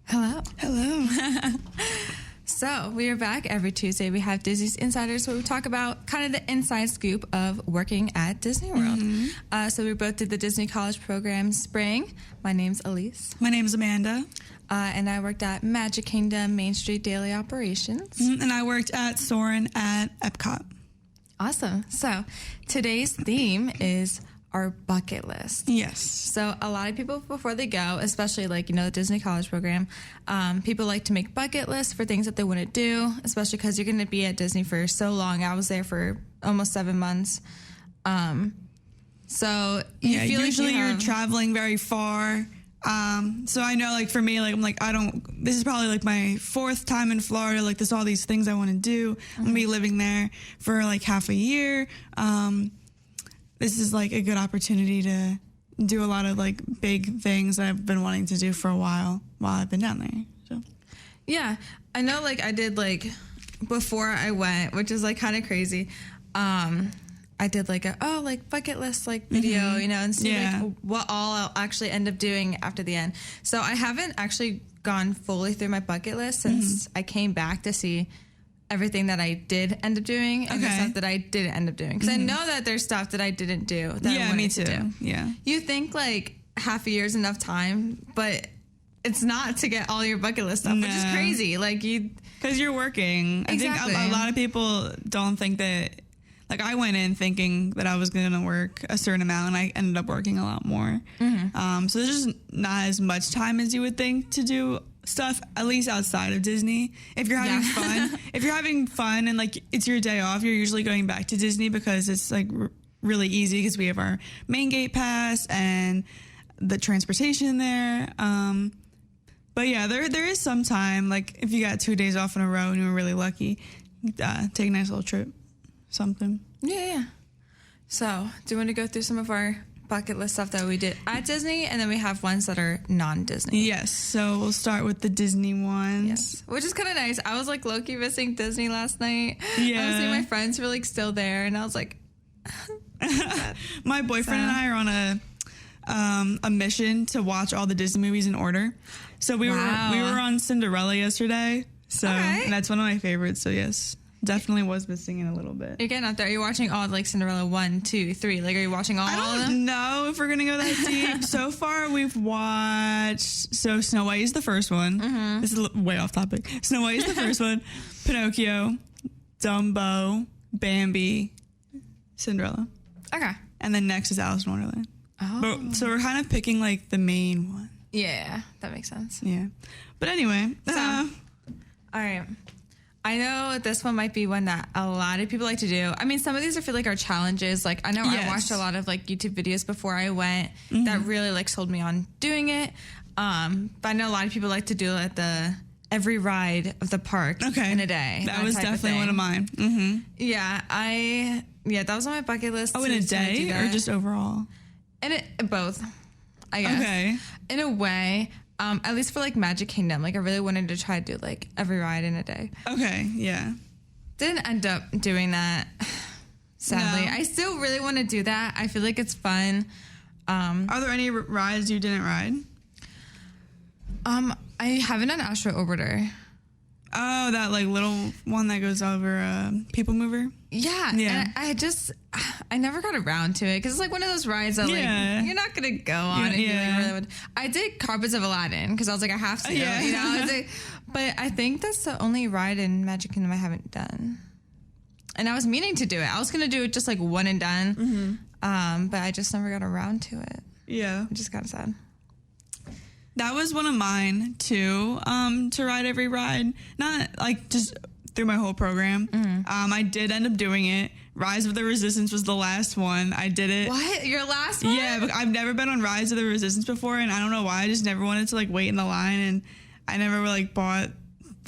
Hello. Hello. So we are back every Tuesday. We have Disney's Insiders, where we talk about kind of the inside scoop of working at Disney World. So we both did the Disney College program spring. My name's Elise. My name's Amanda. And I worked at Magic Kingdom Main Street Daily Operations. And I worked at Soarin' at Epcot. Awesome. So today's theme is our bucket list. Yes. So a lot of people, before they go, especially the Disney College program, people like to make bucket lists for things that they want to do, especially because you're going to be at Disney for so long. I was there for almost 7 months. So you feel usually like you're traveling very far. So I know, for me, this is probably my fourth time in Florida. There's all these things I want to do. I'm going to be living there for half a year. This is a good opportunity to do a lot of big things that I've been wanting to do for a while I've been down there. So yeah, I know I did before I went, which is kind of crazy. I did a bucket list video, and see what all I'll actually end up doing after the end. So I haven't actually gone fully through my bucket list since I came back to see everything that I did end up doing and the stuff that I didn't end up doing. Because I know that there's stuff that I didn't do that I wanted to do. Yeah. You think half a year's enough time, but it's not to get all your bucket list stuff, which is crazy. Because you're working. Exactly. I think a lot of people don't think that. I went in thinking that I was going to work a certain amount, and I ended up working a lot more. So there's just not as much time as you would think to do stuff, at least outside of Disney. If you're having fun, and it's your day off, you're usually going back to Disney because it's really easy because we have our main gate pass and the transportation there. But yeah, there is some time, if you got 2 days off in a row and you were really lucky, take a nice little trip. Something. Yeah. So, do you want to go through some of our bucket list stuff that we did at Disney, and then we have ones that are non-Disney? Yes. So we'll start with the Disney ones. Yes. Which is kind of nice. I was low-key missing Disney last night. Yeah. I was seeing my friends were still there, and I was like, my boyfriend and I are on a mission to watch all the Disney movies in order. So we were on Cinderella yesterday. So that's one of my favorites. So yes. Definitely was missing it a little bit. You're getting up there. Are you watching all Cinderella 1, 2, 3? Are you watching all of them? I don't know if we're going to go that deep. So far, we've watched... So Snow White is the first one. This is way off topic. Snow White is the first one. Pinocchio, Dumbo, Bambi, Cinderella. Okay. And then next is Alice in Wonderland. Oh. So we're kind of picking the main one. Yeah, that makes sense. Yeah. But anyway. All right. I know this one might be one that a lot of people like to do. I mean, some of these I feel are challenges. I know I watched a lot of YouTube videos before I went that really sold me on doing it. But I know a lot of people like to do every ride of the park in a day. That was definitely one of mine. Yeah, that was on my bucket list. Oh, in a day or just overall? Both, I guess. Okay. In a way. At least for Magic Kingdom, I really wanted to try to do every ride in a day. Okay, yeah. Didn't end up doing that, sadly. No. I still really want to do that. I feel it's fun. Are there any rides you didn't ride? I haven't done Astro Orbiter. Oh, that little one that goes over People Mover? Yeah. And I never got around to it because it's one of those rides that you're not going to go on. I did Carpets of Aladdin because I was I have to. Yeah. But I think that's the only ride in Magic Kingdom I haven't done. And I was meaning to do it. I was going to do it just one and done. But I just never got around to it. Yeah. Which is kind of sad. That was one of mine too, to ride every ride. Not just through my whole program. I did end up doing it. Rise of the Resistance was the last one. I did it. What? Your last one? Yeah, but I've never been on Rise of the Resistance before, and I don't know why. I just never wanted to wait in the line, and I never bought.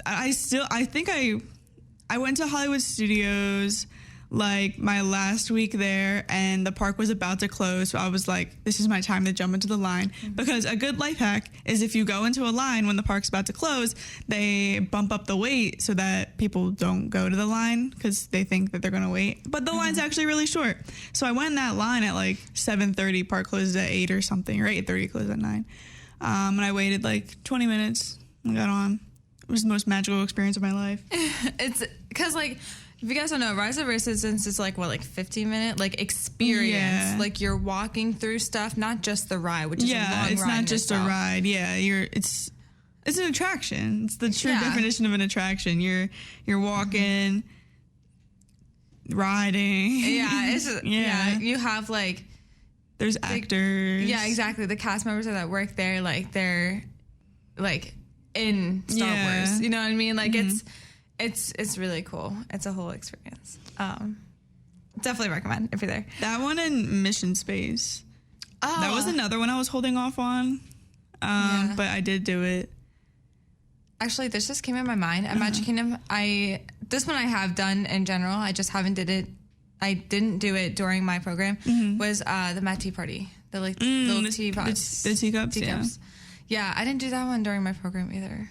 I think I went to Hollywood Studios my last week there, and the park was about to close, so I was this is my time to jump into the line. Because a good life hack is if you go into a line when the park's about to close, they bump up the wait so that people don't go to the line because they think that they're going to wait, but the line's actually really short. So I went in that line at 7:30, park closes at 8 or something, or 8:30, closed at 9, and I waited 20 minutes I got on. It was the most magical experience of my life. It's because, like, if you guys don't know, Rise of Resistance is like 15-minute like experience. Yeah. Like you're walking through stuff, not just the ride, which is a long ride. It's not just itself. a ride. Yeah, it's an attraction. It's the true definition of an attraction. You're walking, riding. Yeah, it's just, you have like there's actors. Yeah, exactly. The cast members that work there, like they're like in Star Wars. You know what I mean? Like it's really cool. It's a whole experience. Definitely recommend if you're there. That one in Mission Space. Oh, that was another one I was holding off on. But I did do it. Actually, this just came in my mind. At Magic Kingdom, this one I have done in general. I just haven't did it. I didn't do it during my program. Was the Mat Tea Party, the like little teapots, the teacups. Yeah, I didn't do that one during my program either.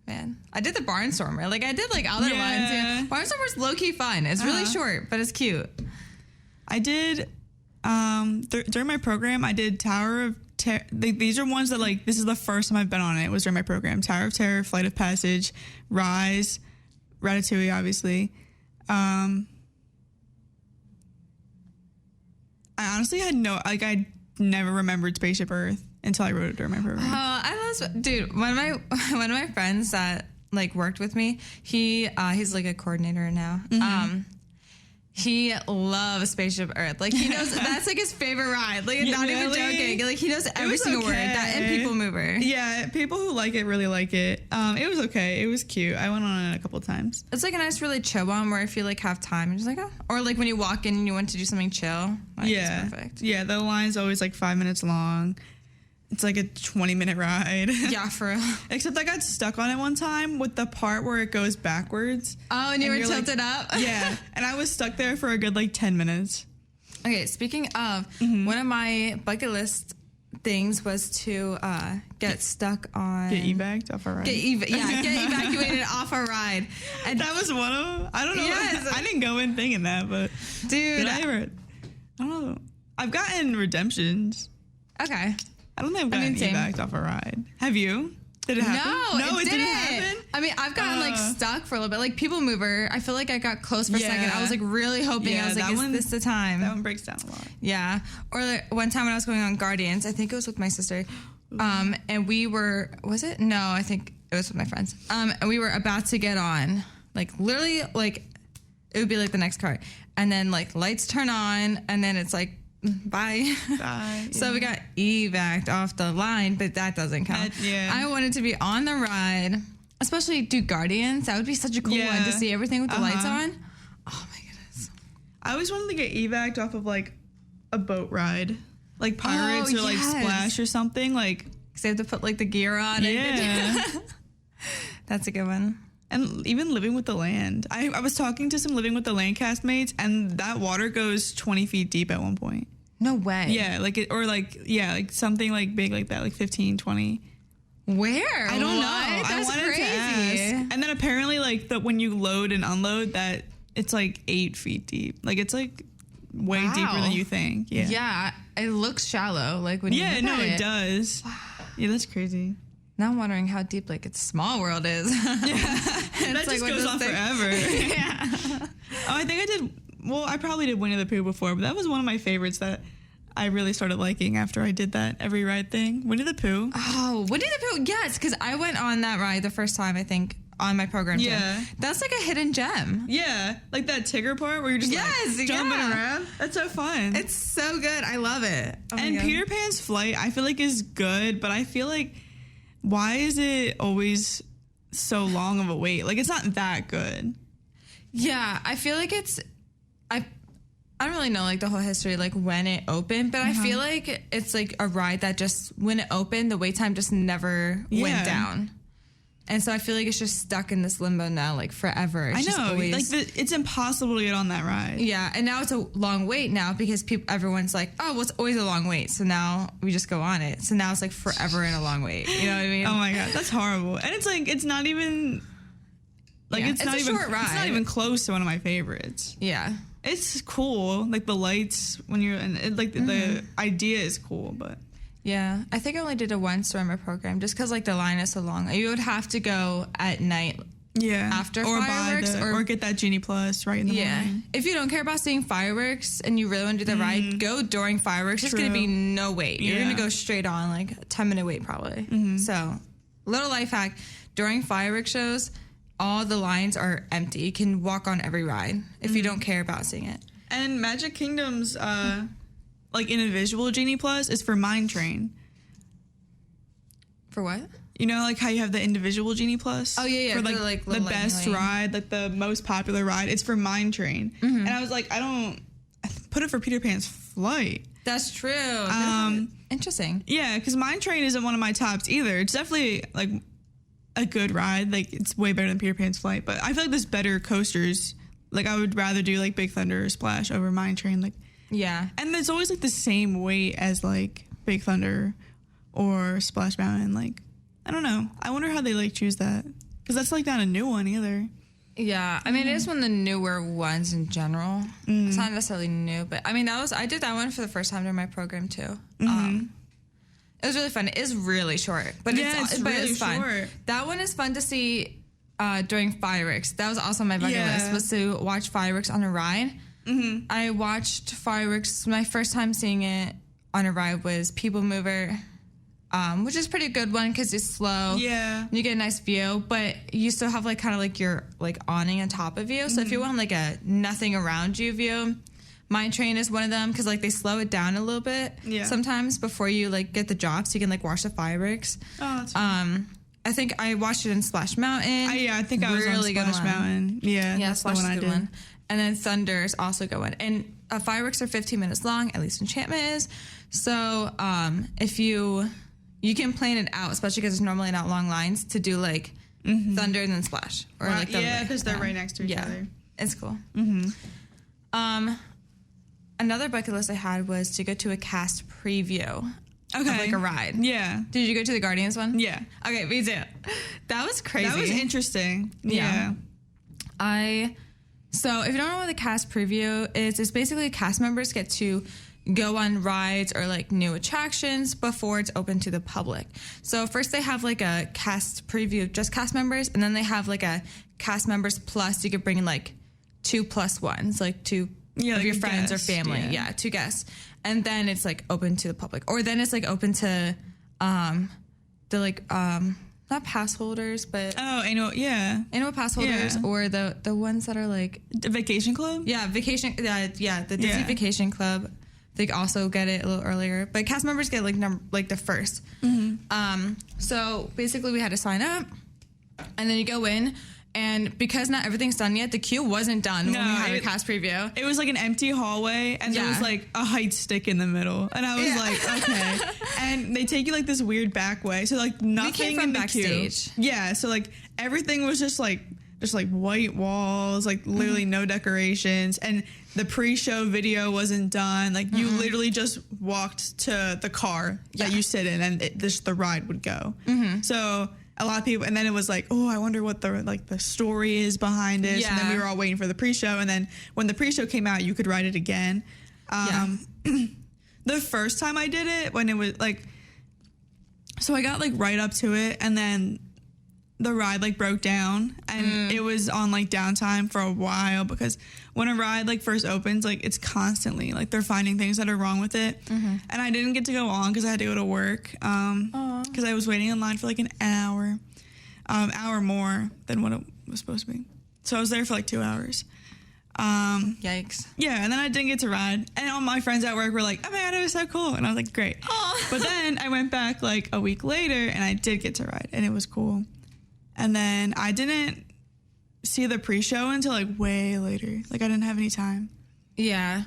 Man, I did the Barnstormer. Like I did like other ones. Yeah. Barnstormer's low key fun. It's really short, but it's cute. I did during my program. I did Tower of Terror. These are ones that like this is the first time I've been on it. It was during my program. Tower of Terror, Flight of Passage, Rise, Ratatouille, obviously. I honestly had I never remembered Spaceship Earth until I wrote it during my program. Dude, one of my friends that like worked with me, he's like a coordinator now. He loves Spaceship Earth. Like he knows that's like his favorite ride. Like not even joking. Like he knows every single word. That and People Mover. Yeah, people who like it really like it. It was okay. It was cute. I went on it a couple of times. It's like a nice, really chill one where if you like have time, you're just like, oh. Or like when you walk in and you want to do something chill. Like, it's perfect. Yeah, the line's always like 5 minutes long. It's like a 20-minute ride. Yeah, for real. Except I got stuck on it one time with the part where it goes backwards. Oh, and you were tilted up? Yeah. And I was stuck there for a good like 10 minutes. Okay, speaking of, one of my bucket list things was to get stuck on... Get evac off a ride. Get evacuated off a ride. And that was one of them? I don't know. Yes. I didn't go in thinking that, but... Dude. I don't know. I've gotten redemptions. Okay. I don't think I've gotten evac off a ride. Have you? Did it happen? No, it didn't happen? I mean, I've gotten like stuck for a little bit. Like People Mover, I feel like I got close for a second. I was like really hoping. I was like, is this the time? That one breaks down a lot. Yeah. Or like, one time when I was going on Guardians, I think it was with my sister. And we were, was it? No, I think it was with my friends. And we were about to get on. Like literally like it would be like the next cart. And then like lights turn on and then it's like, bye. So we got evac'd off the line, but that doesn't count. I wanted to be on the ride, especially do Guardians. That would be such a cool one to see everything with the lights on. Oh my goodness. I always wanted to get evac'd off of like a boat ride, like Pirates or like Splash or something. Like, because they have to put like the gear on. Yeah. That's a good one. And even Living with the Land. I was talking to some Living with the Land castmates, and that water goes 20 feet deep at one point. No way. Yeah, like something like big like that, like 15, 20. Where? I don't know. That's I wanted crazy. to ask. And then apparently like when you load and unload that, it's like 8 feet deep. Like it's like way deeper than you think. Yeah. Yeah, it looks shallow. Like when you look at it does. Wow. Yeah, that's crazy. Now I'm wondering how deep like its Small World is. Yeah. That just goes on forever. Yeah. I think I did. Well, I probably did Winnie the Pooh before, but that was one of my favorites that I really started liking after I did that every ride thing. Winnie the Pooh. Oh, Winnie the Pooh. Yes, because I went on that ride the first time, I think, on my program. Yeah. Too. That's like a hidden gem. Yeah. Like that Tigger part where you're just like jumping around. That's so fun. It's so good. I love it. Oh and Peter Pan's flight, I feel like is good, but I feel like why is it always so long of a wait? Like it's not that good. Yeah, I feel like I don't really know like the whole history like when it opened, but I feel like it's like a ride that just when it opened the wait time just never went down. And so I feel like it's just stuck in this limbo now like forever. It's I know. Always, like it's impossible to get on that ride. Yeah, and now it's a long wait now because everyone's like, oh, well, it's always a long wait. So now we just go on it. So now it's like forever in a long wait. You know what I mean? Oh my God, that's horrible. And it's like it's not even like it's not even short ride. It's not even close to one of my favorites. Yeah. It's cool, like the lights when you're and like the idea is cool, but Yeah, I think I only did it once during my program, just because like the line is so long. You would have to go at night. Yeah, after or fireworks, or get that Genie Plus right in the morning. If you don't care about seeing fireworks and you really want to do the ride, go during fireworks. It's going to be no wait. You're going to go straight on, like a 10-minute wait probably. So, little life hack: during fireworks shows, all the lines are empty. You can walk on every ride if you don't care about seeing it. And Magic Kingdom's like individual Genie Plus is for Mine Train. For what? You know, like how you have the individual Genie Plus? Oh, yeah. For like the best ride, like the most popular ride. It's for Mine Train. And I was like, I put it for Peter Pan's Flight. That's true. Interesting. Yeah, because Mine Train isn't one of my tops either. It's definitely like a good ride. Like it's way better than Peter Pan's Flight. But I feel like there's better coasters. Like I would rather do like Big Thunder or Splash over Mine Train. Like, yeah. And it's always like the same weight as like Big Thunder or Splash Mountain. Like, I don't know. I wonder how they like choose that, because that's like not a new one either. Yeah, I mean, it is one of the newer ones in general. It's not necessarily new, but I mean, I did that one for the first time during my program too. It was really fun. It is really short, but it's really fun. Short. That one is fun to see during fireworks. That was also on my bucket list, was to watch fireworks on a ride. I watched fireworks. My first time seeing it on a ride was People Mover. Which is a pretty good one because it's slow. Yeah. You get a nice view, but you still have like kind of like your like awning on top of you. So if you want like a nothing around you view, Mine Train is one of them because like they slow it down a little bit sometimes before you like get the drop, so you can like watch the fireworks. Oh, that's fun. I think I watched it in Splash Mountain. I think I was really on Splash Mountain. Yeah, that's Splash is a good one. And then Thunder is also a good one. And fireworks are 15 minutes long, at least Enchantment is. So if you can plan it out, especially because it's normally not long lines, to do like Thunder and then Splash. Or like because they're right next to each other. It's cool. Another bucket list I had was to go to a cast preview of like a ride. Yeah. Did you go to the Guardians one? Yeah. Okay, me too. That was crazy. That was interesting. Yeah. So if you don't know what the cast preview is, it's basically cast members get to go on rides or like new attractions before it's open to the public. So first they have like a cast preview of just cast members, and then they have like a cast members plus. You could bring in like 2+1s, like two of like your friends guest, or family. Yeah, 2 guests. And then it's like open to the public. Or then it's like open to the like not pass holders, but annual pass holders, or the ones that are like the Vacation Club. Yeah, the Disney Vacation Club. They also get it a little earlier, but cast members get like the first. So basically, we had to sign up, and then you go in, and because not everything's done yet, the queue wasn't done when we had a cast preview. It was like an empty hallway, and there was like a height stick in the middle, and I was like, okay. And they take you like this weird back way, so like nothing in the backstage. Queue. Yeah, so like everything was just like white walls, like literally no decorations, and the pre-show video wasn't done. Like you literally just walked to the car that you sit in, and the ride would go. So a lot of people, and then it was like, oh, I wonder what the story is behind it. And then we were all waiting for the pre-show, and then when the pre-show came out, you could ride it again. The first time I did it, when it was like, so I got like right up to it, and then the ride like broke down, and it was on like downtime for a while, because when a ride like first opens, like it's constantly like they're finding things that are wrong with it. And I didn't get to go on because I had to go to work, because I was waiting in line for like an hour more than what it was supposed to be. So I was there for like 2 hours. Yikes. Yeah, and then I didn't get to ride, and all my friends at work were like, oh my god, it was so cool, and I was like, great. But then I went back like a week later, and I did get to ride, and it was cool. And then I didn't see the pre-show until like way later. Like I didn't have any time. Yeah.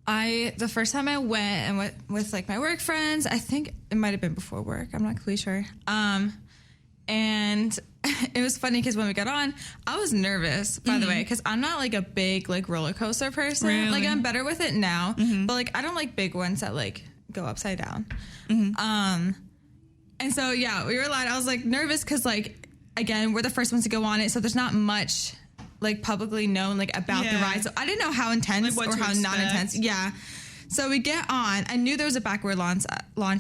The first time I went and went with like my work friends, I think it might have been before work. I'm not completely sure. And it was funny because when we got on, I was nervous, by the way, because I'm not like a big like roller coaster person. Really? Like I'm better with it now, but like I don't like big ones that like go upside down. And so yeah, we were live. I was like nervous because like, again, we're the first ones to go on it, so there's not much like publicly known like about the ride. So I didn't know how intense or how not intense. Yeah. So we get on. I knew there was a backward launch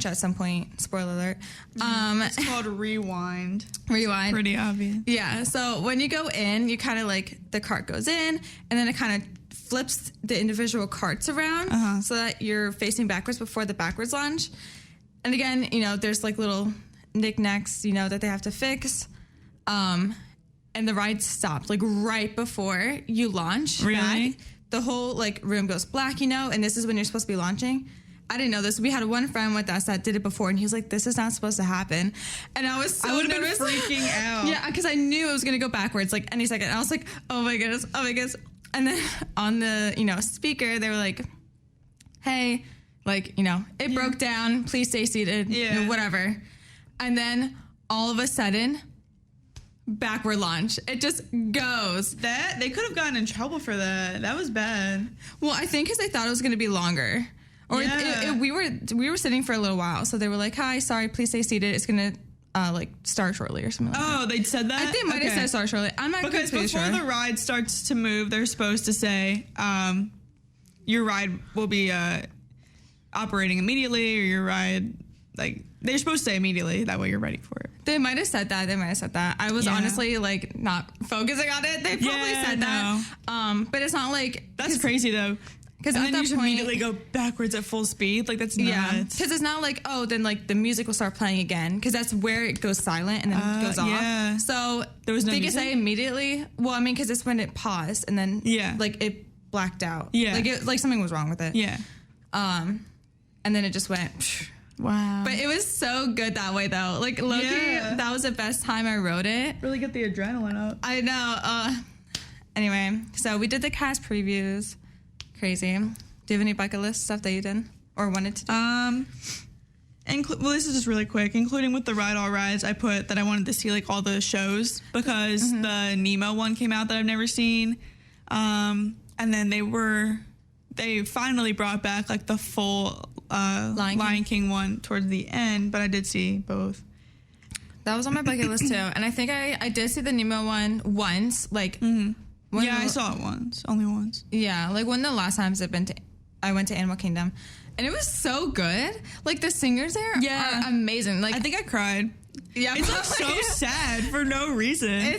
at some point. Spoiler alert. It's called Rewind. Rewind. Pretty obvious. Yeah. So when you go in, you kind of like, the cart goes in, and then it kind of flips the individual carts around so that you're facing backwards before the backwards launch. And again, you know, there's like little knickknacks, you know, that they have to fix. And the ride stopped like right before you launch. Really? Back. The whole like room goes black, you know, and this is when you're supposed to be launching. I didn't know this. We had one friend with us that did it before, and he was like, "This is not supposed to happen." And I was so I would have been nervous. freaking out. Yeah, because I knew it was going to go backwards like any second. And I was like, "Oh my goodness, oh my goodness!" And then on the, you know, speaker, they were like, "Hey, like, you know, it broke down. Please stay seated. Yeah, you know, whatever." And then all of a sudden, backward launch. It just goes. That they could have gotten in trouble for that. That was bad. Well, I think because they thought it was going to be longer. Or we were sitting for a little while, so they were like, "Hi, sorry, please stay seated. It's gonna like start shortly or something." Like that. They said that. I think they might have said start shortly. I'm not because completely before sure. the ride starts to move, they're supposed to say, "Your ride will be operating immediately," or "Your ride like." They're supposed to say immediately. That way you're ready for it. They might have said that. I was honestly like not focusing on it. They probably said that. But it's not like that's crazy though. Because and at then that you point, immediately go backwards at full speed. Like, that's nuts. Yeah, because it's not like, oh, then like the music will start playing again, because that's where it goes silent and then it goes off. So there was no they music? could say immediately. Well, I mean, because it's when it paused and then like it blacked out. Yeah, like something was wrong with it. Yeah. And then it just went. Psh. Wow. But it was so good that way though. Like low-key, that was the best time I rode it. Really get the adrenaline up. I know. Anyway, so we did the cast previews. Crazy. Do you have any bucket list stuff that you did or wanted to do? Well, this is just really quick. Including with the Ride All Rides, I put that I wanted to see like all the shows because the Nemo one came out that I've never seen. And then they finally brought back like the full Lion King one towards the end, but I did see both. That was on my bucket list too. And I think I did see the Nemo one once. Like, I saw it once. Only once. Yeah, like one of the last times I went to Animal Kingdom, and it was so good. Like the singers there are amazing. Like I think I cried. Yeah, it's like so sad for no reason.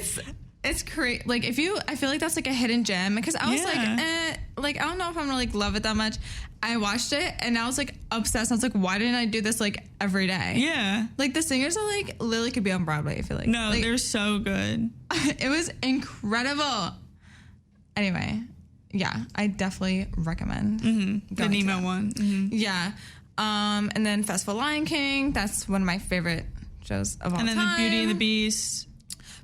It's crazy. Like I feel like that's like a hidden gem, because I was like I don't know if I'm gonna like love it that much. I watched it and I was like obsessed. I was like, why didn't I do this like every day? Yeah, like the singers are like literally could be on Broadway. I feel like like, they're so good. It was incredible. Anyway, yeah, I definitely recommend the Nemo one. Yeah, and then Festival Lion King. That's one of my favorite shows of all time. And then the Beauty and the Beast.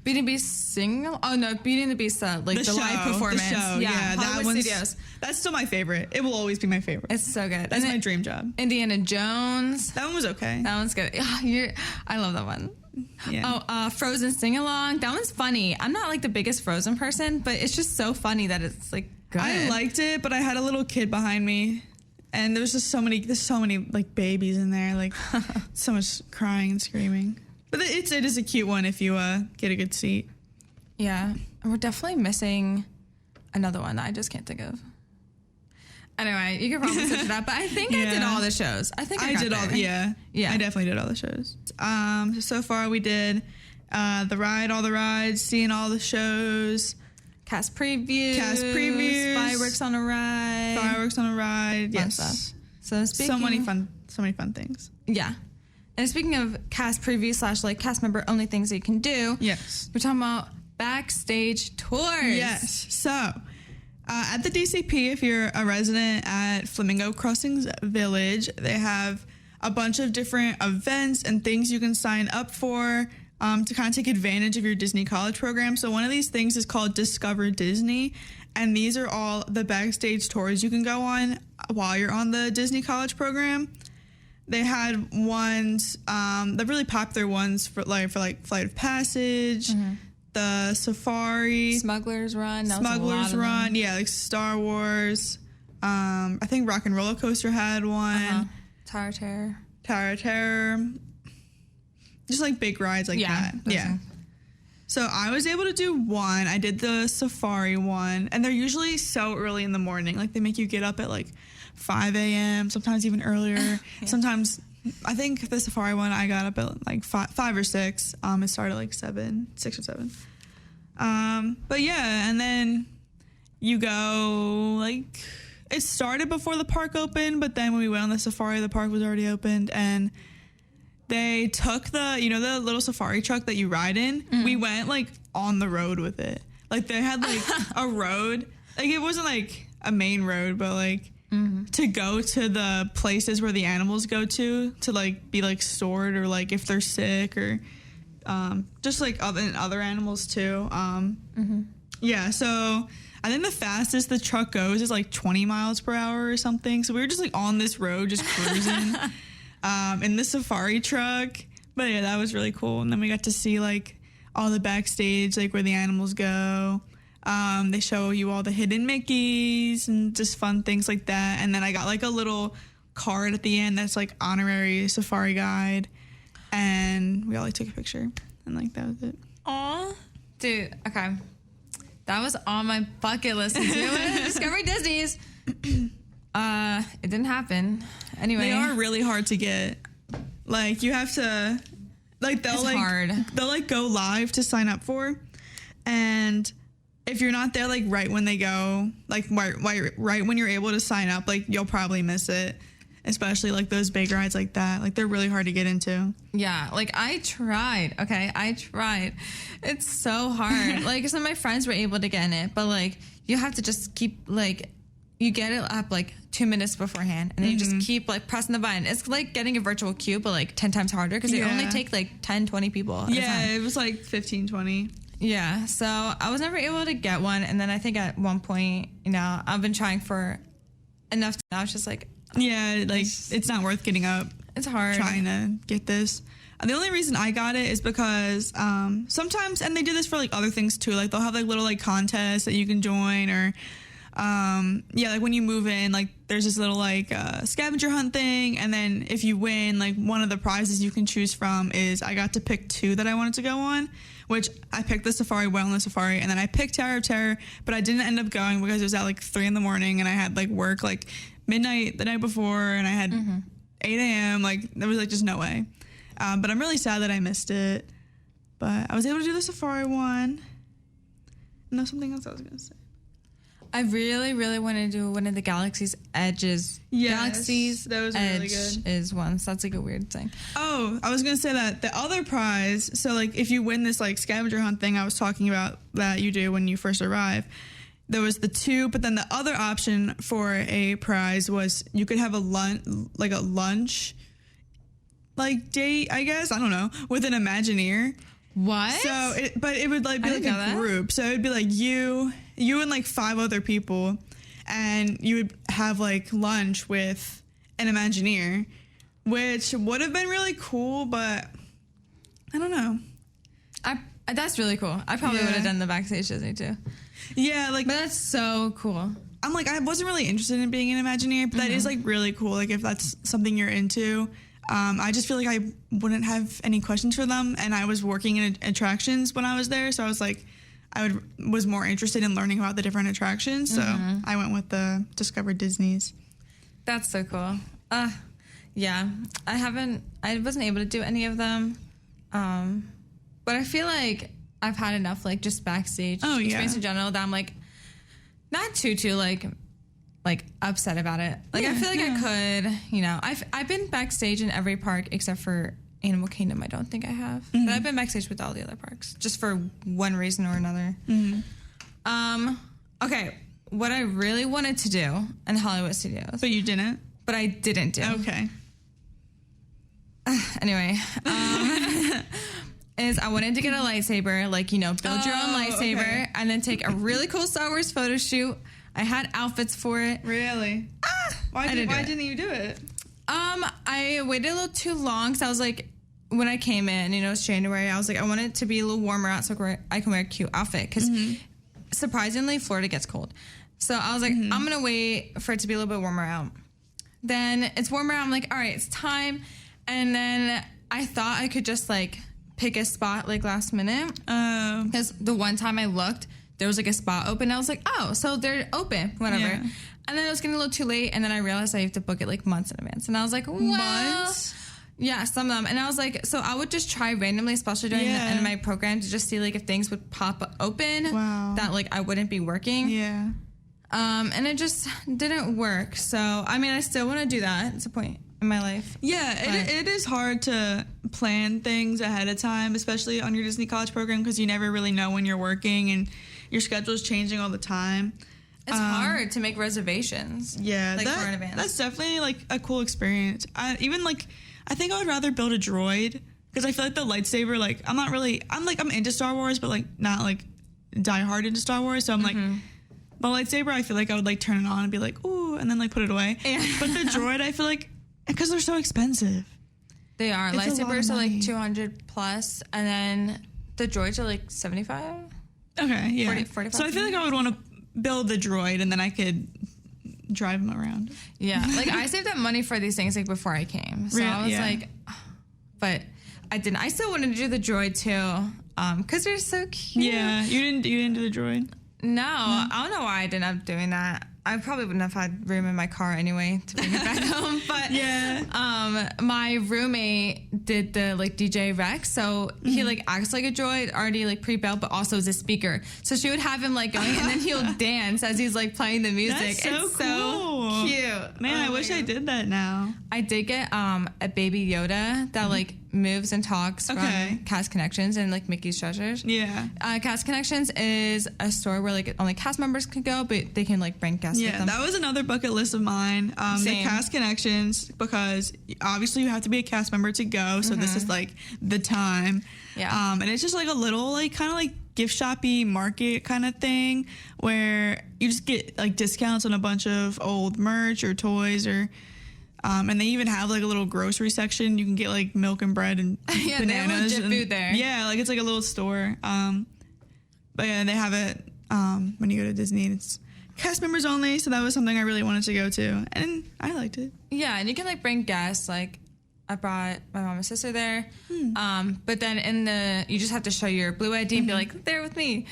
Beauty and the Beast sing? Oh no, Beauty and the Beast, like the live performance. The show, yeah, that one's Studios. That's still my favorite. It will always be my favorite. It's so good. That's my dream job. Indiana Jones. That one was okay. That one's good. I love that one. Yeah. Oh, Frozen sing along. That one's funny. I'm not like the biggest Frozen person, but it's just so funny that it's like good. I liked it, but I had a little kid behind me, and there's so many like babies in there, like so much crying and screaming. But it is a cute one if you get a good seat. Yeah, and we're definitely missing another one that I just can't think of. Anyway, you can probably search it up, but I think I did all the shows. I think I did all. Yeah, I definitely did all the shows. So far we did all the rides, seeing all the shows, cast previews, fireworks on a ride, yes. Stuff. So so many fun things. Yeah. And speaking of cast previews / like cast member only things that you can do, yes, we're talking about backstage tours. Yes. So at the DCP, if you're a resident at Flamingo Crossings Village, they have a bunch of different events and things you can sign up for to kind of take advantage of your Disney College program. So one of these things is called Discover Disney, and these are all the backstage tours you can go on while you're on the Disney College program. They had ones, the really popular ones for like Flight of Passage, the Safari, Smuggler's Run, yeah, like Star Wars. I think Rock and Roller Coaster had one. Tower Terror. Just like big rides like that. Yeah. So I was able to do one. I did the Safari one, and they're usually so early in the morning. Like they make you get up at like 5 a.m., sometimes even earlier. Sometimes, I think the safari one, I got up at like 5 or 6. It started like 6 or 7. But yeah, and then you go, like, it started before the park opened, but then when we went on the safari, the park was already opened, and they took the little safari truck that you ride in. We went like on the road with it. Like they had like a road, like it wasn't like a main road, but like to go to the places where the animals go to like be like stored, or like if they're sick, or just like other animals too. Yeah, so I think the fastest the truck goes is like 20 miles per hour or something. So we were just like on this road just cruising in the safari truck. But yeah, that was really cool. And then we got to see like all the backstage, like where the animals go. They show you all the hidden Mickeys and just fun things like that. And then I got like a little card at the end that's like honorary safari guide. And we all like took a picture. And like that was it. Aw. Dude, okay. That was on my bucket list to do it. Discovery Disney's. It didn't happen. Anyway. They are really hard to get. Like you have to, like they'll like go live to sign up for. And if you're not there like right when they go, like right when you're able to sign up, like you'll probably miss it. Especially like those big rides like that. Like they're really hard to get into. Yeah, like I tried. Okay, I tried. It's so hard. Like some of my friends were able to get in it, but like you have to just keep like, you get it up like 2 minutes beforehand, and then you just keep like pressing the button. It's like getting a virtual queue, but like 10 times harder because they only take like 10, 20 people at a time. It was like 15, 20. Yeah, so I was never able to get one, and then I think at one point, I've been trying for enough. Now it's just like, yeah, like it's not worth getting up. It's hard trying to get this. The only reason I got it is because sometimes, and they do this for like other things too. Like they'll have like little like contests that you can join, or like when you move in, like there's this little like scavenger hunt thing, and then if you win, like one of the prizes you can choose from is, I got to pick 2 that I wanted to go on, which I picked the Safari Wellness Safari, and then I picked Tower of Terror, but I didn't end up going because it was at like 3 a.m, and I had like work like midnight the night before, and I had 8 a.m. Like there was like just no way. But I'm really sad that I missed it. But I was able to do the Safari one. And there's something else I was gonna say. I really, really want to do one of the Galaxy's Edges. Yes, Galaxy's that was Edge really good. Is one. So that's like a weird thing. Oh, I was gonna say that the other prize. So like if you win this like scavenger hunt thing I was talking about that you do when you first arrive, there was the 2, but then the other option for a prize was you could have a lunch like date, I guess, I don't know, with an Imagineer. What? So it would like be like a group. So it'd be like you and like 5 other people, and you would have like lunch with an Imagineer, which would have been really cool, but I don't know. That's really cool. I probably would have done the backstage Disney too. Yeah, like, but that's so cool. I'm like, I wasn't really interested in being an Imagineer, but that is like really cool. Like if that's something you're into. I just feel like I wouldn't have any questions for them, and I was working in attractions when I was there, so I was like, was more interested in learning about the different attractions, so I went with the Discover Disney's. That's so cool. Yeah, I wasn't able to do any of them, but I feel like I've had enough like just backstage experience in general that I'm like not too like upset about it. Like I feel like I could, I've been backstage in every park except for Animal Kingdom. I don't think I have, but I've been backstage with all the other parks just for one reason or another. Okay, what I really wanted to do in Hollywood Studios, but you didn't. But I didn't do. Okay. Anyway, is I wanted to get a lightsaber, like build your own lightsaber, and then take a really cool Star Wars photo shoot. I had outfits for it. Really? Why didn't you do it? I waited a little too long, so I was like, when I came in, it's January, I was like, I want it to be a little warmer out so I can wear a cute outfit, because surprisingly, Florida gets cold. So I was like, I'm going to wait for it to be a little bit warmer out. Then it's warmer out, I'm like, all right, it's time. And then I thought I could just like pick a spot like last minute. Because the one time I looked there was like a spot open. I was like, oh, so they're open, whatever. Yeah. And then it was getting a little too late, and then I realized I have to book it like months in advance. And I was like, well, months? Yeah, some of them. And I was like, so I would just try randomly, especially during the end of my program, to just see like if things would pop open that like I wouldn't be working. Yeah. And it just didn't work. So, I mean, I still want to do that. It's a point in my life. Yeah, it is hard to plan things ahead of time, especially on your Disney College program, because you never really know when you're working and your schedule is changing all the time. It's hard to make reservations. Yeah, like far in advance. That's definitely like a cool experience. I think I would rather build a droid, because I feel like the lightsaber, like I'm into Star Wars, but like not like die hard into Star Wars. So I'm like, the lightsaber, I feel like I would like turn it on and be like, ooh, and then like put it away. Yeah. But the droid, I feel like, because they're so expensive. They are. Lightsabers are like 200 plus, and then the droids are like 75. Okay, yeah. 45. So I feel like I would want to build the droid, and then I could drive them around. Yeah, like I saved up money for these things like before I came, so I was like, but I didn't. I still wanted to do the droid too, because they're so cute. Yeah, you didn't do the droid? No, I don't know why I didn't end up doing that. I probably wouldn't have had room in my car anyway to bring it back home. But my roommate did the like DJ Rex, so he like acts like a droid, already like pre-built, but also is a speaker. So she would have him like going, and then he'll dance as he's like playing the music. That's so it's cool. So cute. Man, I wish I did that now. I did get a baby Yoda that like moves and talks from Cast Connections and like Mickey's Treasures. Yeah. Cast Connections is a store where like only cast members can go, but they can like bring guests with them. That was another bucket list of mine. The Cast Connections, because obviously you have to be a cast member to go, so this is like the time. Yeah. And it's just like a little like kind of like gift shoppy market kind of thing where you just get like discounts on a bunch of old merch or toys or and they even have like a little grocery section. You can get like milk and bread and bananas. They have legit food there. Yeah, like it's like a little store. But yeah, they have it when you go to Disney. It's cast members only, so that was something I really wanted to go to, and I liked it. Yeah, and you can like bring guests. Like I brought my mom and sister there, but then you just have to show your Blue ID and be like, they're with me.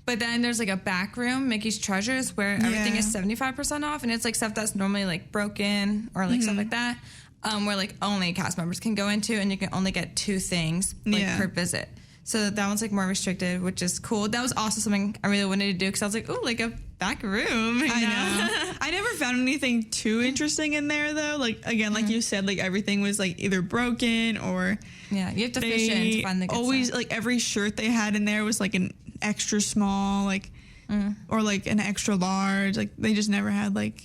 But then there's like a back room, Mickey's Treasures, where everything is 75% off, and it's like stuff that's normally like broken or like stuff like that, where like only cast members can go into, and you can only get 2 things like per visit. So that one's like more restricted, which is cool. That was also something I really wanted to do, because I was like, oh, like a back room. I know. I never found anything too interesting in there though. Like again, like you said, like everything was like either broken or you have to fish in to find the good always stuff. Like every shirt they had in there was like an extra small, like or like an extra large. Like they just never had like,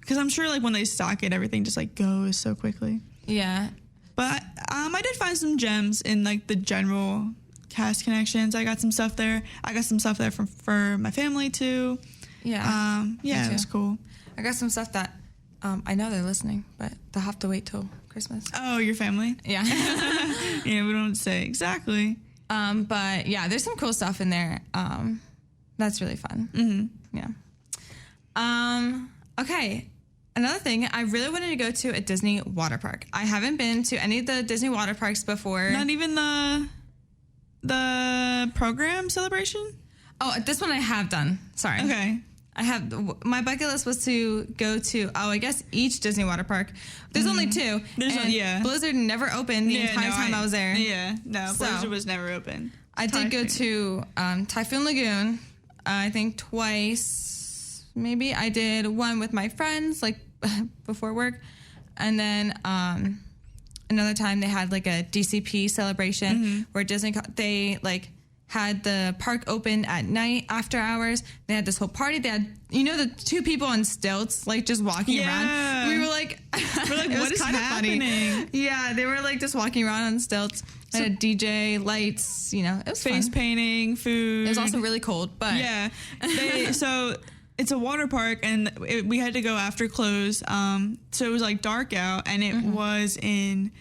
because I'm sure like when they stock it, everything just like goes so quickly. Yeah. But I did find some gems in like the general Cast Connections. I got some stuff there. I got some stuff there for my family too. Yeah. It was cool. I got some stuff that I know they're listening, but they'll have to wait till Christmas. Oh, your family? Yeah. Yeah, we don't say exactly. But yeah, there's some cool stuff in there. That's really fun. Mm-hmm. Yeah. Okay. Another thing, I really wanted to go to a Disney water park. I haven't been to any of the Disney water parks before. Not even the program celebration? Oh, this one I have done. Sorry. Okay. I have, my bucket list was to go to, I guess each Disney water park. There's only 2. Blizzard never opened the entire time I was there. Yeah, no, Blizzard was never open. I did go to Typhoon Lagoon, I think twice, maybe. I did one with my friends, like before work. And then another time they had like a DCP celebration where Disney, they like had the park open at night after hours. They had this whole party. They had, the 2 people on stilts, like just walking around. We were like, what is happening? Funny. Yeah, they were like just walking around on stilts. So, had a DJ, lights, it was face painting, food. It was also really cold, but yeah. So it's a water park, and we had to go after close. So it was like dark out, and it was in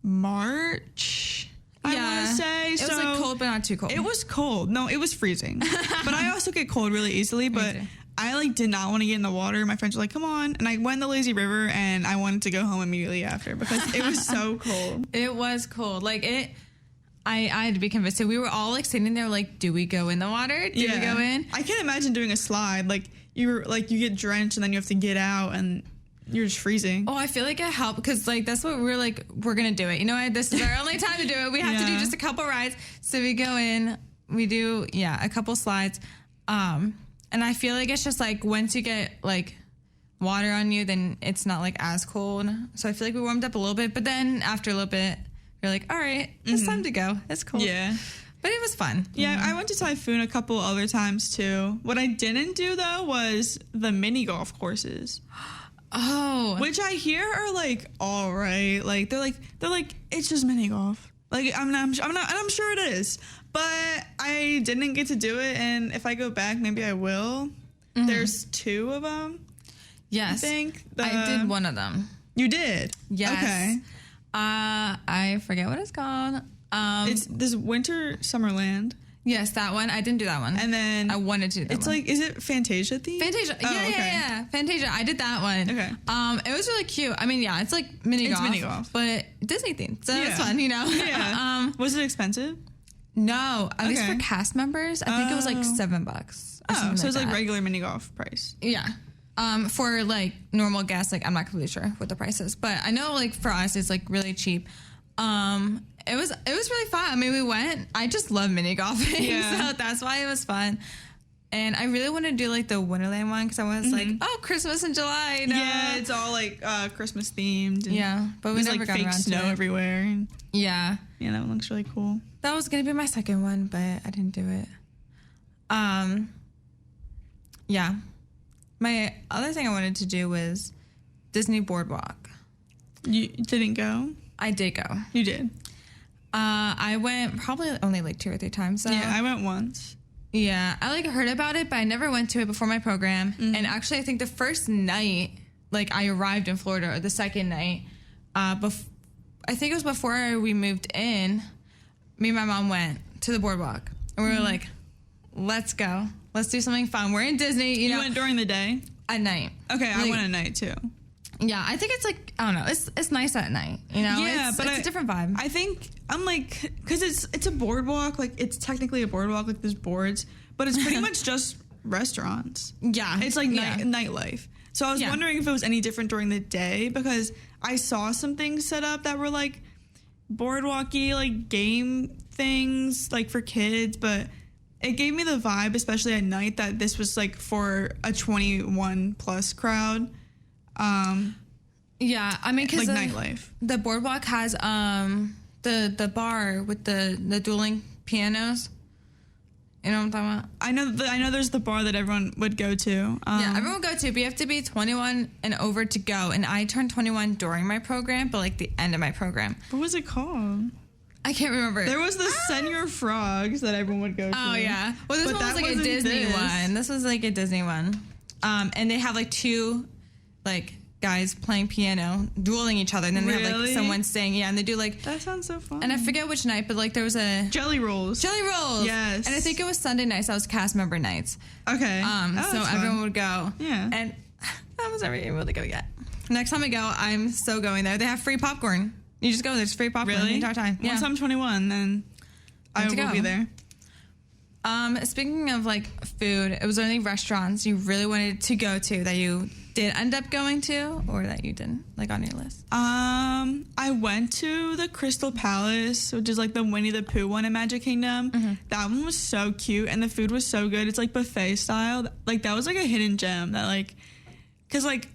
March. I want to say. It was like cold, but not too cold. It was cold. No, it was freezing. But I also get cold really easily. But I like did not want to get in the water. My friends were like, "Come on!" And I went in the lazy river, and I wanted to go home immediately after because it was so cold. It was cold. Like it. I had to be convinced. So we were all like sitting there like, do we go in the water? Do we go in? I can't imagine doing a slide. Like you get drenched and then you have to get out and you're just freezing. Oh, I feel like it helped because like that's what we're like, we're going to do it. You know what? This is our only time to do it. We have to do just a couple rides. So we go in, we do, a couple slides. And I feel like it's just like once you get like water on you, then it's not like as cold. So I feel like we warmed up a little bit, but then after a little bit, you're like, all right, it's time to go. It's cold. Yeah. But it was fun. Yeah, I went to Typhoon a couple other times too. What I didn't do though was the mini golf courses. Oh. Which I hear are like all right. Like they're like it's just mini golf. Like I'm sure it is. But I didn't get to do it, and if I go back, maybe I will. There's 2 of them. Yes. I think. I did one of them. You did? Yes. Okay. I forget what it's called. It's this Winter Summerland. Yes, that one. I didn't do that one. And then I wanted to do that it's one. Like, is it Fantasia themed? Fantasia. Yeah. Fantasia. I did that one. Okay. It was really cute. I mean, it's like mini golf. It's mini golf. But Disney themed. So it's fun, you know? Yeah. Was it expensive? No. At least for cast members, I think it was like $7. So it's like regular mini golf price. Yeah. For like normal guests, like I'm not completely sure what the price is, but I know like for us it's like really cheap. It was really fun. I mean, we went. I just love mini golfing, so that's why it was fun. And I really wanted to do like the Wonderland one because I was like, oh, Christmas in July. You know? Yeah, it's all like Christmas themed. But we never like got fake around snow to it. everywhere. And, yeah, that looks really cool. That was gonna be my second one, but I didn't do it. Yeah. My other thing I wanted to do was Disney Boardwalk. You didn't go? I did go. You did? I went probably only like 2 or 3 times. So. Yeah, I went once. Yeah, I like heard about it, but I never went to it before my program. And actually, I think the first night, like I arrived in Florida, or the second night, I think it was before we moved in, me and my mom went to the boardwalk. And we were like, let's go. Let's do something fun. We're in Disney, you know. You went during the day? At night. Okay, I went at night too. Yeah, I think it's like, I don't know, it's nice at night, you know? Yeah, but it's a different vibe. I think, I'm like, because it's a boardwalk, like it's technically a boardwalk, like there's boards, but it's pretty much just restaurants. Yeah. It's like nightlife. So I was wondering if it was any different during the day, because I saw some things set up that were like boardwalky, like game things, like for kids, but it gave me the vibe, especially at night, that this was like for a 21 plus crowd. Yeah, I mean, because like nightlife. The boardwalk has the bar with the dueling pianos. You know what I'm talking about? I know. There's the bar that everyone would go to. Yeah, everyone would go to, but you have to be 21 and over to go. And I turned 21 during my program, but like the end of my program. What was it called? I can't remember. There was the Senior Frogs that everyone would go to. Oh yeah. Well, this one was like a Disney one. This was like a Disney one. And they have like 2 like guys playing piano, dueling each other, and then they have like someone singing. Yeah, and they do like, that sounds so fun. And I forget which night, but like there was a Jelly Rolls. Yes. And I think it was Sunday nights. That was cast member nights. Okay. So everyone would go. Yeah. And that was every able to go get. Next time I go, I'm so going there. They have free popcorn. You just go. There's free popcorn the entire time. Once I'm 21, then I will be there. Speaking of like food, it was there any restaurants you really wanted to go to that you did end up going to, or that you didn't, like on your list? I went to the Crystal Palace, which is like the Winnie the Pooh one in Magic Kingdom. That one was so cute, and the food was so good. It's like buffet style. Like that was like a hidden gem that like, cause like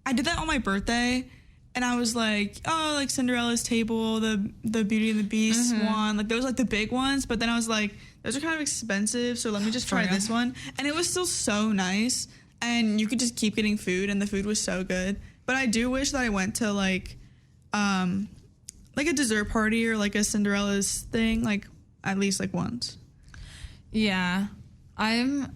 I did that on my birthday. And I was like, oh, like Cinderella's Table, the Beauty and the Beast one, like those like the big ones. But then I was like, those are kind of expensive, so let me just try this one. And it was still so nice, and you could just keep getting food, and the food was so good. But I do wish that I went to like a dessert party or like a Cinderella's thing, like at least like once. Yeah, fun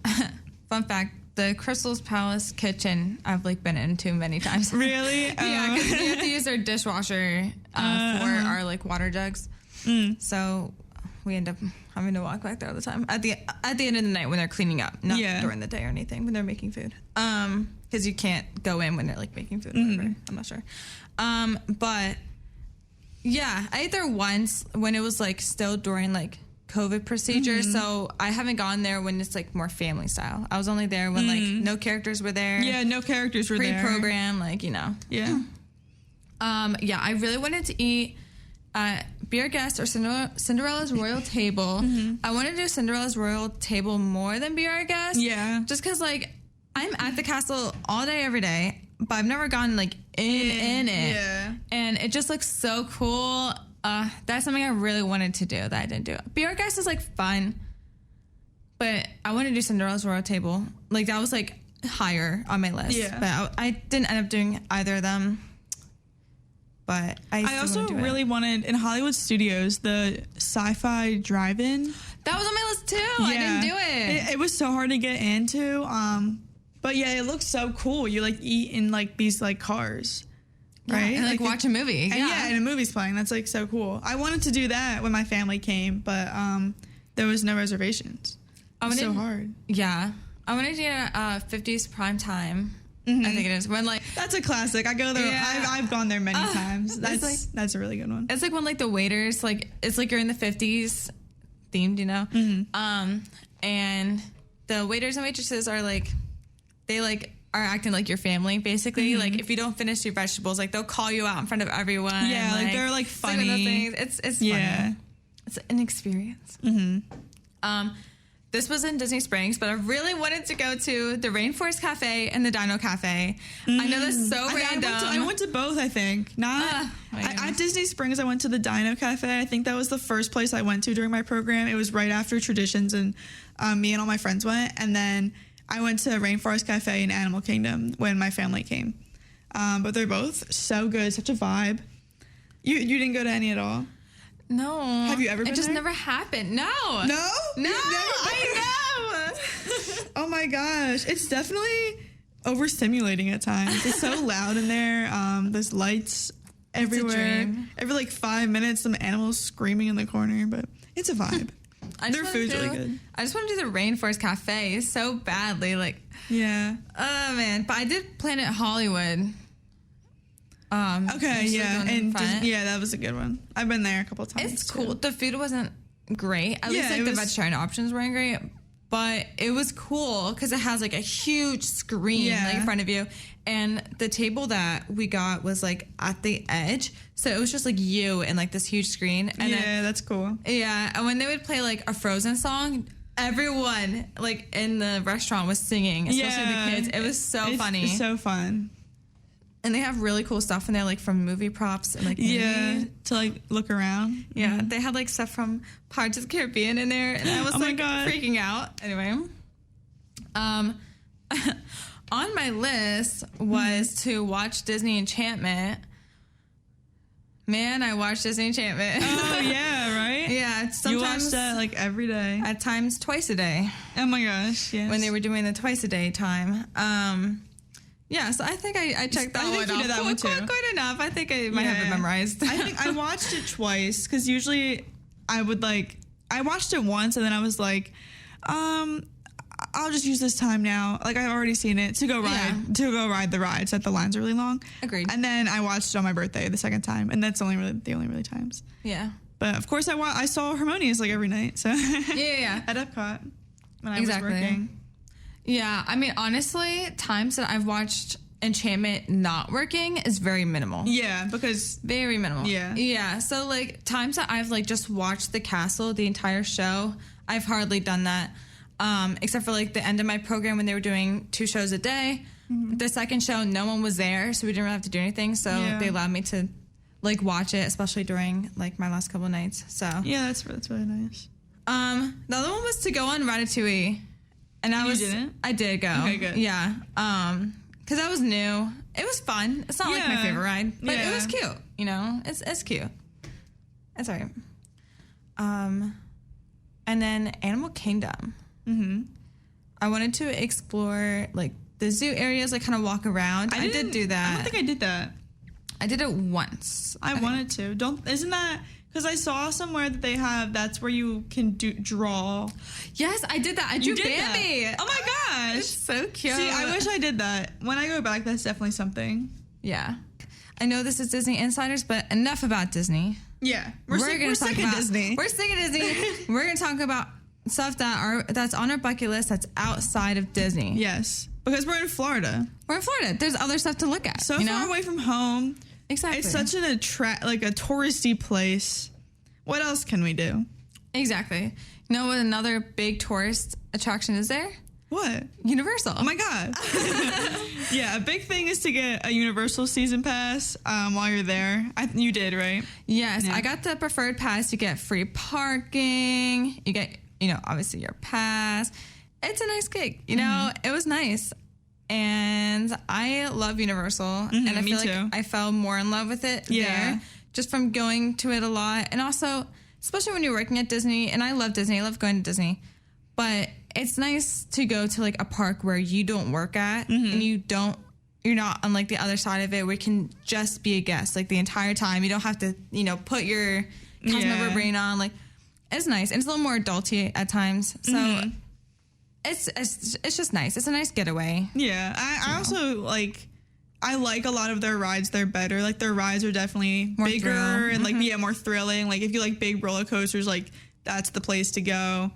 fact. The Crystal's Palace kitchen I've like been into many times. Really? Yeah, because we have to use our dishwasher for our like water jugs. So we end up having to walk back there all the time at the end of the night when they're cleaning up, not during the day or anything when they're making food. Because you can't go in when they're like making food. Or whatever. I'm not sure. But Yeah, I ate there once when it was like still during like COVID procedures. So I haven't gone there when it's like more family style. I was only there when like no characters were there. Yeah, no characters were there. Pre-program, like, you know. Yeah. Yeah, I really wanted to eat Be Our Guest or Cinderella's Royal Table. I want to do Cinderella's Royal Table more than Be Our Guest. Yeah. Just because, like, I'm at the castle all day, every day, but I've never gone, like, in it. Yeah. And it just looks so cool. That's something I really wanted to do that I didn't do. Be Our Guest is, like, fun, but I want to do Cinderella's Royal Table. Like, that was, like, higher on my list. Yeah. But I didn't end up doing either of them. But I also really wanted, in Hollywood Studios, the sci-fi drive-in. That was on my list too. Yeah. I didn't do it. It was so hard to get into. But yeah, it looks so cool. You like eat in like these like cars, right? And like watch a movie. And a movie's playing. That's like so cool. I wanted to do that when my family came, but there was no reservations. It was so hard. Yeah. I wanted to get a 50s prime time. I think it is. When like that's a classic. I go there. Yeah. I've gone there many times. That's a really good one. It's like when like the waiters like it's like you're in the 50s themed, you know. And the waiters and waitresses are like they like are acting like your family basically. Like if you don't finish your vegetables, like they'll call you out in front of everyone. Yeah, like they're like funny. It's funny. It's an experience. This was in Disney Springs, but I really wanted to go to the Rainforest Cafe and the Dino Cafe. I know that's so random. I went to both, I think. At Disney Springs, I went to the Dino Cafe. I think that was the first place I went to during my program. It was right after Traditions, and me and all my friends went. And then I went to Rainforest Cafe in Animal Kingdom when my family came. But they're both so good, such a vibe. You didn't go to any at all? No. Have you ever been It just there? never happened. No. No? No, I know. Oh my gosh. It's definitely overstimulating at times. It's so loud in there. There's lights everywhere. Every like 5 minutes, some animals screaming in the corner, but it's a vibe. Their food's really good. I just want to do the Rainforest Cafe so badly. Like, yeah. Oh, man. But I did Planet Hollywood. Okay, yeah. And that was a good one. I've been there a couple times. It's cool. The food wasn't great. At least like the vegetarian options weren't great. But it was cool because it has like a huge screen like in front of you. And the table that we got was like at the edge. So it was just like you and like this huge screen. And then, that's cool. Yeah. And when they would play like a Frozen song, everyone like in the restaurant was singing, especially the kids. It was so funny. It's so fun. And they have really cool stuff in there, like from movie props and like to like look around. Yeah, they had like stuff from Pirates of the Caribbean in there, and I was like freaking out. Anyway, on my list was to watch Disney Enchantment. Man, I watched Disney Enchantment. Oh yeah, right? Yeah, sometimes you watch that like every day. At times, twice a day. Oh my gosh, yes. When they were doing the twice a day time. Yeah, so I think I checked that one off. Did that one too. Quite enough. I think I might have it memorized. I think I watched it twice because usually I watched it once and then I was like, I'll just use this time now. Like I've already seen it to go ride the ride. So that the lines are really long. Agreed. And then I watched it on my birthday the second time, and that's the only times. Yeah. But of course I saw Harmonious like every night. So yeah. At Epcot when I was working. Yeah, I mean, honestly, times that I've watched Enchantment not working is very minimal. Yeah, because... Very minimal. Yeah. Yeah, so, like, times that I've, like, just watched the castle, the entire show, I've hardly done that. Except for, like, the end of my program when they were doing 2 shows a day. The second show, no one was there, so we didn't really have to do anything. So they allowed me to, like, watch it, especially during, like, my last couple of nights. So... Yeah, that's really nice. The other one was to go on Ratatouille. And you didn't? I did go. Okay, good. Yeah. Because I was new. It was fun. It's not like my favorite ride, but it was cute. You know, it's cute. It's all right. And then Animal Kingdom. I wanted to explore like the zoo areas, like kind of walk around. I did do that. I don't think I did that. I did it once. I wanted to. Isn't that... Because I saw somewhere that that's where you can draw. Yes, I did that. I drew Bambi. Oh my gosh. It's so cute. See, I wish I did that. When I go back, that's definitely something. Yeah. I know this is Disney Insiders, but enough about Disney. Yeah. We're sick of Disney. We're sick of Disney. We're going to talk about stuff that's on our bucket list that's outside of Disney. Yes. Because we're in Florida. We're in Florida. There's other stuff to look at. So far away from home. Exactly. It's such a touristy place. What else can we do? Exactly. You know what another big tourist attraction is there? What? Universal. Oh my God. Yeah, a big thing is to get a Universal season pass while you're there. You did, right? Yes, yeah. I got the preferred pass. You get free parking. You get, obviously your pass. It's a nice gig. It was nice. And I love Universal. And I feel like I fell more in love with it there just from going to it a lot. And also, especially when you're working at Disney, and I love Disney. I love going to Disney. But it's nice to go to like a park where you don't work at and you're not on like the other side of it where you can just be a guest like the entire time. You don't have to, put your cast member brain on. Like, it's nice. And it's a little more adulty at times. So it's just nice. It's a nice getaway. Yeah. I also I like a lot of their rides. They're better. Like, their rides are definitely more bigger and more thrilling. Like, if you like big roller coasters, like, that's the place to go.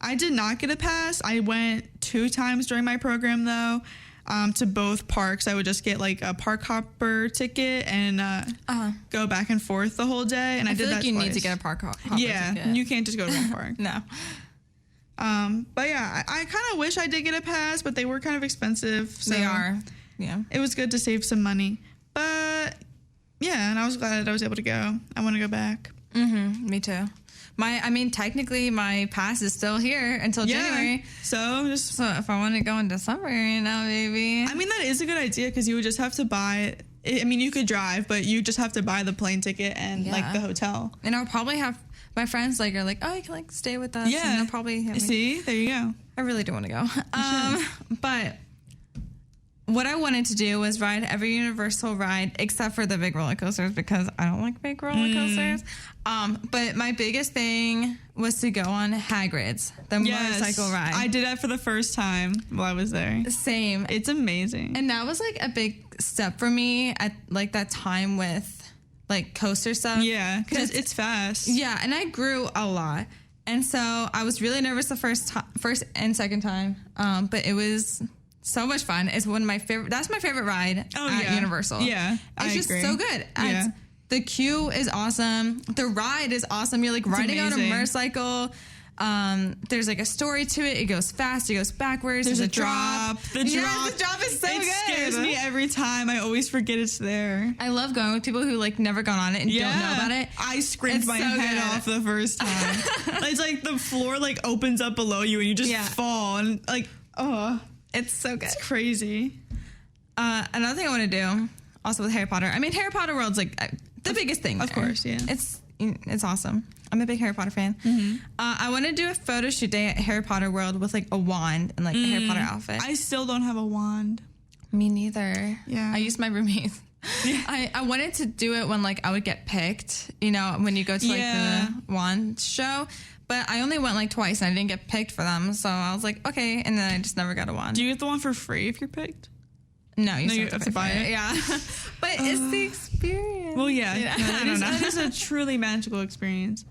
I did not get a pass. I went 2 times during my program, though, to both parks. I would just get like a park hopper ticket and go back and forth the whole day. And I did that twice. You need to get a park hopper ticket. You can't just go to one park. No. But yeah, I kind of wish I did get a pass, but they were kind of expensive. So they are. Yeah. It was good to save some money. But yeah, and I was glad I was able to go. I want to go back. Me too. Technically my pass is still here until January. So if I want to go in December, maybe. I mean, that is a good idea because you would just have to buy it. I mean, you could drive, but you just have to buy the plane ticket and like the hotel. And I'll probably have my friends are like, oh, you can stay with us. Yeah. And they'll probably have See, there you go. I really do want to go. But what I wanted to do was ride every Universal ride except for the big roller coasters because I don't like big roller coasters. But my biggest thing was to go on Hagrid's, the motorcycle ride. I did that for the first time while I was there. Same. It's amazing. And that was like a big step for me at like that time with like coaster stuff. Yeah, because it's fast. Yeah, and I grew a lot. And so I was really nervous the first and second time. But it was so much fun. It's one of my favorite. That's my favorite ride at Universal. Yeah, it's just so good. Yeah. The queue is awesome. The ride is awesome. You're like riding on a motorcycle. There's like a story to it. It goes fast. It goes backwards. There's a drop. The drop is so good. It scares me every time. I always forget it's there. I love going with people who like never gone on it and don't know about it. I screamed my head off the first time. It's like the floor like opens up below you and you just fall and like it's so good. It's crazy. Another thing I want to do also with Harry Potter. I mean, Harry Potter World's like the biggest thing. Of course, yeah. It's awesome. I'm a big Harry Potter fan. I want to do a photo shoot day at Harry Potter World with like a wand and like a Harry Potter outfit. I still don't have a wand. Me neither. Yeah. I used my roommate's. I wanted to do it when like I would get picked, when you go to like the wand show. But I only went like twice and I didn't get picked for them. So I was like, okay. And then I just never got a wand. Do you get the one for free if you're picked? No, you have to buy it. Yeah. But it's the experience. Well, yeah. It is a truly magical experience.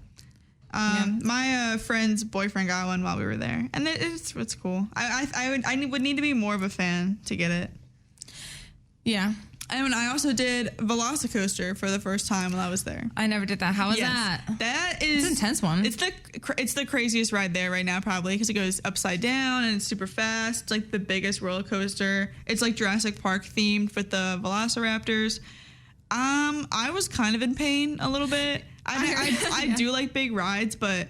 My friend's boyfriend got one while we were there. And it's cool. I would need to be more of a fan to get it. Yeah. And I also did Velocicoaster for the first time while I was there. I never did that. How was that? It's an intense one. It's the craziest ride there right now, probably, because it goes upside down and it's super fast. It's like the biggest roller coaster. It's like Jurassic Park themed with the Velociraptors. I was kind of in pain a little bit. I do like big rides, but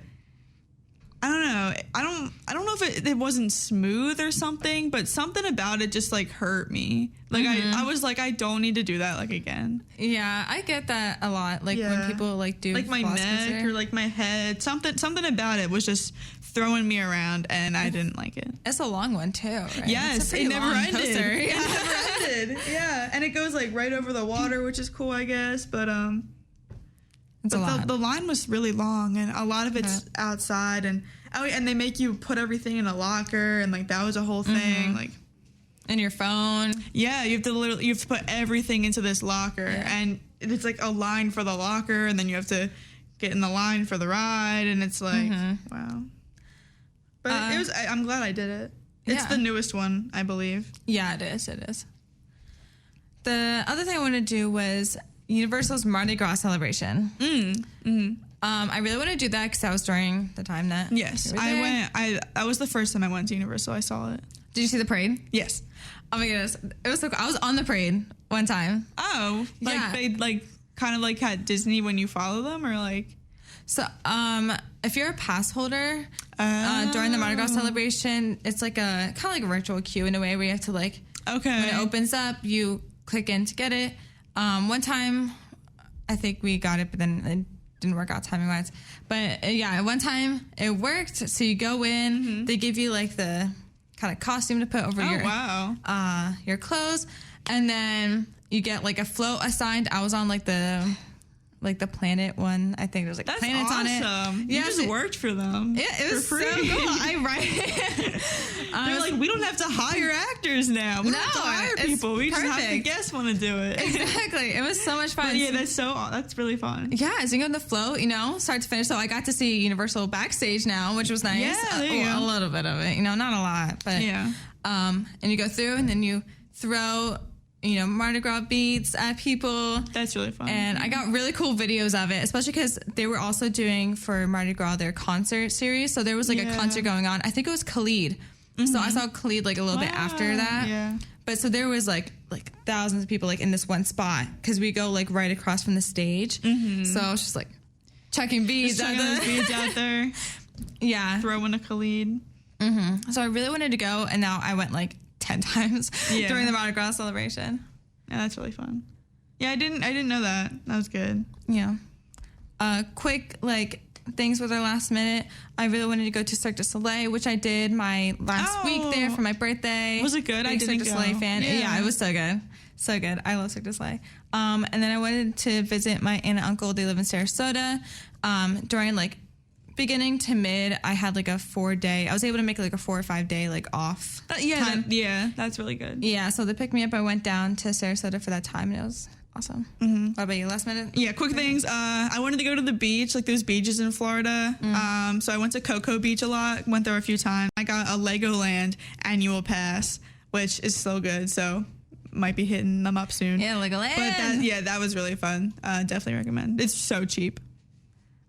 I don't know. I don't know if it wasn't smooth or something, but something about it just like hurt me. Like I was like, I don't need to do that like again. Yeah, I get that a lot. Like when people like do like my neck or like my head, something about it was just throwing me around, and I didn't like it. It's a long one too, right? Yes, it never ended. Coaster. It never ended. Yeah, and it goes like right over the water, which is cool, I guess. But it's a lot. The line was really long, and a lot of it's outside, and they make you put everything in a locker, and like that was a whole thing. Like, And your phone. Yeah, you have to put everything into this locker, and it's like a line for the locker, and then you have to get in the line for the ride, and it's like, wow. But I'm glad I did it. It's the newest one, I believe. Yeah, it is. It is. The other thing I wanted to do was Universal's Mardi Gras celebration. I really want to do that because that was during the time that. Yes, I went. That was the first time I went to Universal. I saw it. Did you see the parade? Yes. Oh my goodness, it was so cool. I was on the parade one time. Oh, like they like kind of like at Disney when you follow them, or like. So, if you're a pass holder during the Mardi Gras celebration, it's like a kind of like a virtual queue in a way where you have to like. Okay. When it opens up, you click in to get it. One time, I think we got it, but then it didn't work out timing wise. But yeah, one time it worked. So you go in, they give you like the kind of costume to put over your clothes, and then you get like a float assigned. I was on like the planet one. I think there's like planets on it. Yeah, you just worked for them. Yeah, it was for free. so cool. They're like, we don't have to hire actors now. We don't have to hire people. We just have the guests want to do it. Exactly. It was so much fun. But yeah, that's really fun. Yeah, so you go on the float, start to finish. So I got to see Universal backstage now, which was nice. Yeah, there you go. A little bit of it, not a lot, but yeah. And you go through, and then you throw. Mardi Gras beats at people. That's really fun. And I got really cool videos of it, especially because they were also doing for Mardi Gras their concert series. So there was like a concert going on. I think it was Khalid. So I saw Khalid like a little bit after that. Yeah. But so there was like thousands of people like in this one spot because we go like right across from the stage. So I was just like chucking beads out there. Yeah. Throwing a Khalid. So I really wanted to go, and now I went like 10 times during the Mardi Gras celebration. Yeah, that's really fun. Yeah, I didn't know that. That was good. Yeah. Quick like things with our last minute. I really wanted to go to Cirque du Soleil, which I did my last week there for my birthday. Was it good? I didn't Cirque du Soleil fan. Yeah, it was so good. So good. I love Cirque du Soleil. And then I wanted to visit my aunt and uncle. They live in Sarasota. During like beginning to mid, I had like a 4-day. I was able to make like a 4 or 5 day like off. That's really good. Yeah, so they picked me up. I went down to Sarasota for that time, and it was awesome. What about you? Last minute? Yeah, quick things. I wanted to go to the beach, like those beaches in Florida. So I went to Cocoa Beach a lot. Went there a few times. I got a Legoland annual pass, which is so good. So might be hitting them up soon. Yeah, Legoland. But that was really fun. Definitely recommend. It's so cheap.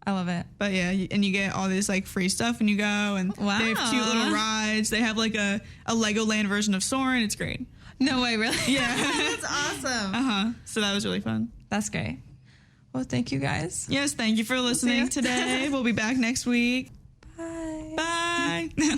I love it. But yeah, and you get all this like free stuff when you go, and they have cute little rides. They have like a Legoland version of Soarin'. It's great. No way, really? Yeah. That's awesome. So that was really fun. That's great. Well, thank you guys. Yes, thank you for listening today. We'll be back next week. Bye. Bye.